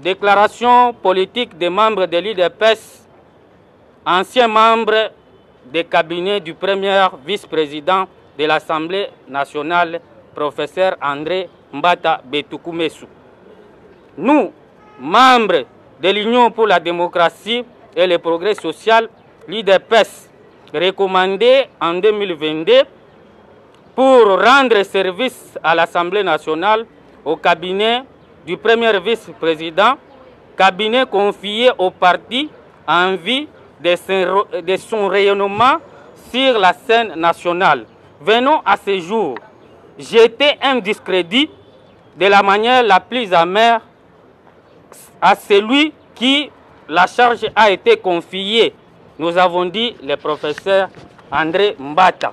Déclaration politique des membres de l'UDPS, anciens membres des cabinets du premier vice-président de l'Assemblée nationale, professeur André Mbata Betoukou-Messou. Nous, membres de l'Union pour la démocratie et le progrès social, l'UDPS, recommandé en 2022 pour rendre service à l'Assemblée nationale au cabinet du premier vice-président, cabinet confié au parti en vue de son rayonnement sur la scène nationale. Venons à ce jour jeter un discrédit de la manière la plus amère à celui qui la charge a été confiée. Nous avons dit le professeur André Mbata.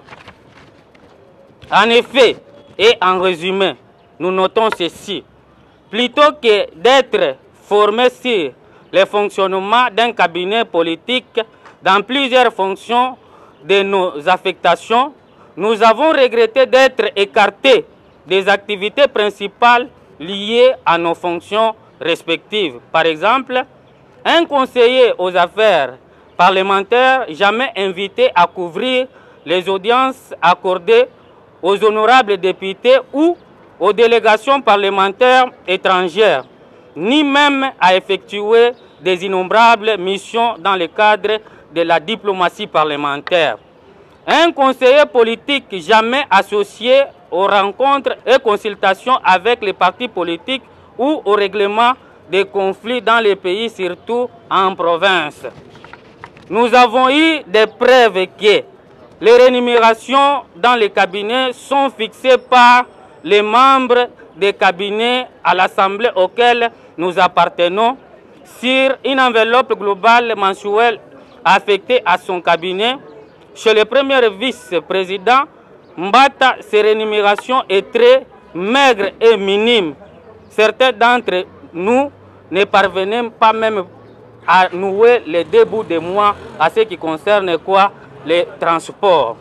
En effet, et en résumé, nous notons ceci. Plutôt que d'être formés sur le fonctionnement d'un cabinet politique dans plusieurs fonctions de nos affectations, nous avons regretté d'être écartés des activités principales liées à nos fonctions respectives. Par exemple, un conseiller aux affaires parlementaires jamais invité à couvrir les audiences accordées aux honorables députés ou aux délégations parlementaires étrangères, ni même à effectuer des innombrables missions dans le cadre de la diplomatie parlementaire. Un conseiller politique jamais associé aux rencontres et consultations avec les partis politiques ou au règlement des conflits dans les pays, surtout en province. Nous avons eu des preuves que les rémunérations dans les cabinets sont fixées par les membres des cabinets à l'Assemblée auxquels nous appartenons sur une enveloppe globale mensuelle affectée à son cabinet. Chez le premier vice-président Mbata, ces rémunérations est très maigres et minimes. Certains d'entre nous ne parvenaient pas même à nouer les 2 bouts de mois à ce qui concerne quoi? Les transports.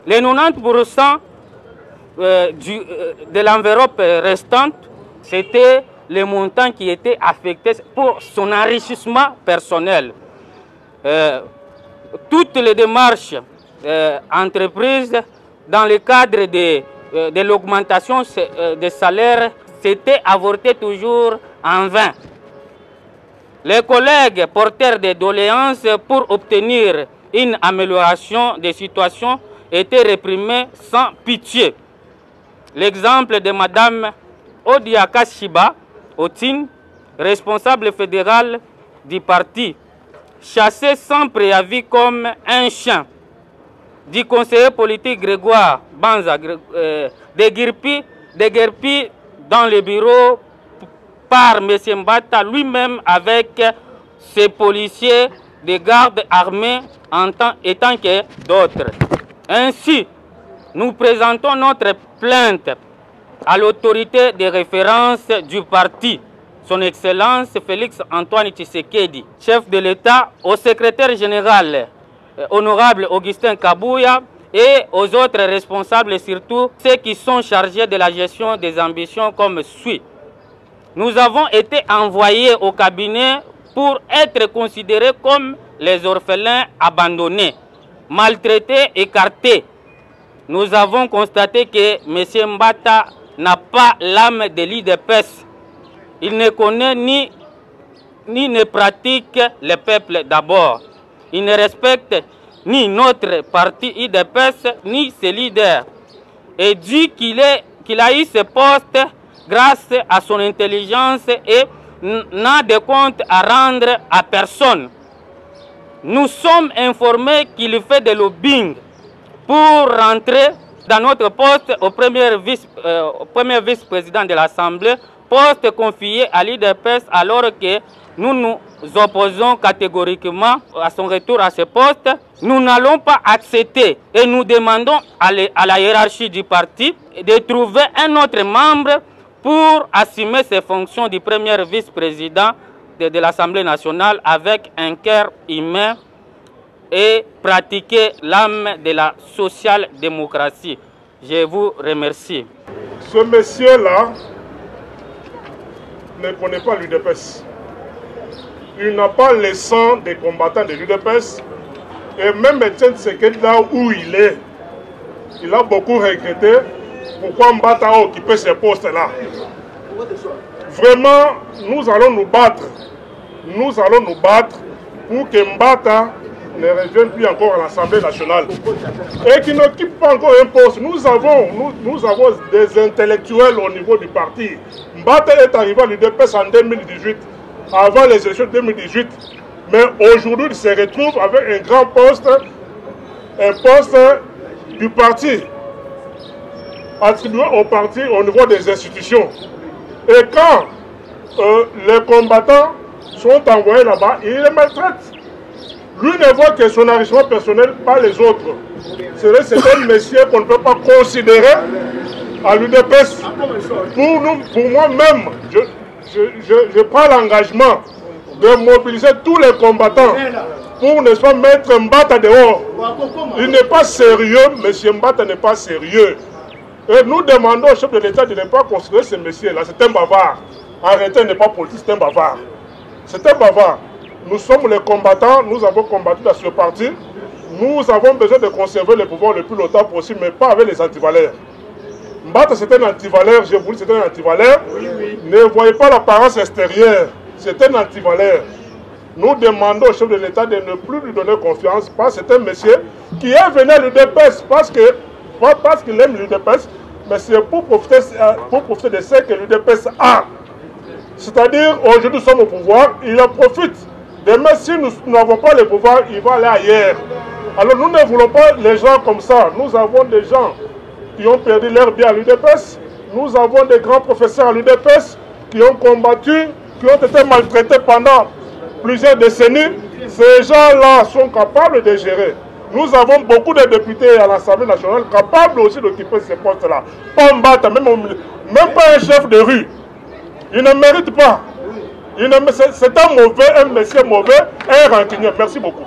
Les 90% de l'enveloppe restante, c'était les montants qui étaient affectés pour son enrichissement personnel. Toutes les démarches entreprises dans le cadre de l'augmentation des salaires s'étaient avortées toujours en vain. Les collègues porteurs des doléances pour obtenir une amélioration des situations étaient réprimés sans pitié. L'exemple de Mme Odia Kashiba Otine, responsable fédérale du parti, chassé sans préavis comme un chien, du conseiller politique Grégoire Banza, déguerpi dans le bureau par M. Mbata lui-même avec ses policiers de garde armés étant que d'autres. Ainsi, nous présentons notre plainte à l'autorité de référence du parti, son Excellence Félix Antoine Tshisekedi, chef de l'État, au secrétaire général, honorable Augustin Kabouya, et aux autres responsables, surtout ceux qui sont chargés de la gestion des ambitions comme suit. Nous avons été envoyés au cabinet pour être considérés comme les orphelins abandonnés, maltraités, écartés. Nous avons constaté que M. Mbata n'a pas l'âme de l'UDPS. Il ne connaît ni ne pratique le peuple d'abord. Il ne respecte ni notre parti UDPS, ni ses leaders. Et dit qu'il a eu ce poste grâce à son intelligence et n'a de compte à rendre à personne. Nous sommes informés qu'il fait de lobbying pour rentrer dans notre poste au premier vice-président de l'Assemblée, poste confié à l'UDPS, alors que nous nous opposons catégoriquement à son retour à ce poste. Nous n'allons pas accepter et nous demandons à la hiérarchie du parti de trouver un autre membre pour assumer ses fonctions du premier vice-président de l'Assemblée nationale avec un cœur humain et pratiquer l'âme de la social-démocratie. Je vous remercie. Ce monsieur-là ne connaît pas l'UDPS. Il n'a pas le sang des combattants de l'UDPS. Et même Etienne Tshisekedi, là où il est, il a beaucoup regretté pourquoi Mbata a occupé ces postes-là. Vraiment, nous allons nous battre. Nous allons nous battre pour que Mbata ne revienne plus encore à l'Assemblée nationale. Et qu'il n'occupe pas encore un poste. Nous avons des intellectuels au niveau du parti. Mbata est arrivé à l'UDPS en 2018, avant les élections de 2018. Mais aujourd'hui, il se retrouve avec un grand poste, un poste du parti, attribué au parti au niveau des institutions. Et quand les combattants sont envoyés là-bas, il les maltraite. Lui ne voit que son enrichissement personnel, pas les autres. C'est un monsieur qu'on ne peut pas considérer à l'UDPS. Pour moi-même, je prends l'engagement de mobiliser tous les combattants pour ne pas mettre Mbata dehors. Il n'est pas sérieux, M. Mbata n'est pas sérieux. Et nous demandons au chef de l'État de ne pas considérer ce monsieur-là. C'est un bavard. Arrêtez, il n'est pas politique, c'est un bavard. C'est un bavard. Nous sommes les combattants, nous avons combattu dans ce parti. Nous avons besoin de conserver le pouvoir le plus longtemps possible, mais pas avec les antivaleurs. Mbata, c'est un antivaleur, je vous dis, c'est un antivaleur. Oui. Ne voyez pas l'apparence extérieure. C'est un antivaleur. Nous demandons au chef de l'État de ne plus lui donner confiance parce que c'est un monsieur qui est venu à l'UDPS pas parce qu'il aime l'UDPS, mais c'est pour profiter de ce que l'UDPS a. C'est-à-dire, aujourd'hui nous sommes au pouvoir, il en profite. Demain, si nous n'avons pas le pouvoir, il va aller ailleurs. Alors nous ne voulons pas les gens comme ça. Nous avons des gens qui ont perdu leur bien à l'UDPS. Nous avons des grands professeurs à l'UDPS qui ont combattu, qui ont été maltraités pendant plusieurs décennies. Ces gens-là sont capables de gérer. Nous avons beaucoup de députés à l'Assemblée nationale capables aussi d'occuper ces postes-là. Pas Mbata, même pas un chef de rue. Il ne mérite pas. C'est un monsieur mauvais, un rancunier. Merci beaucoup.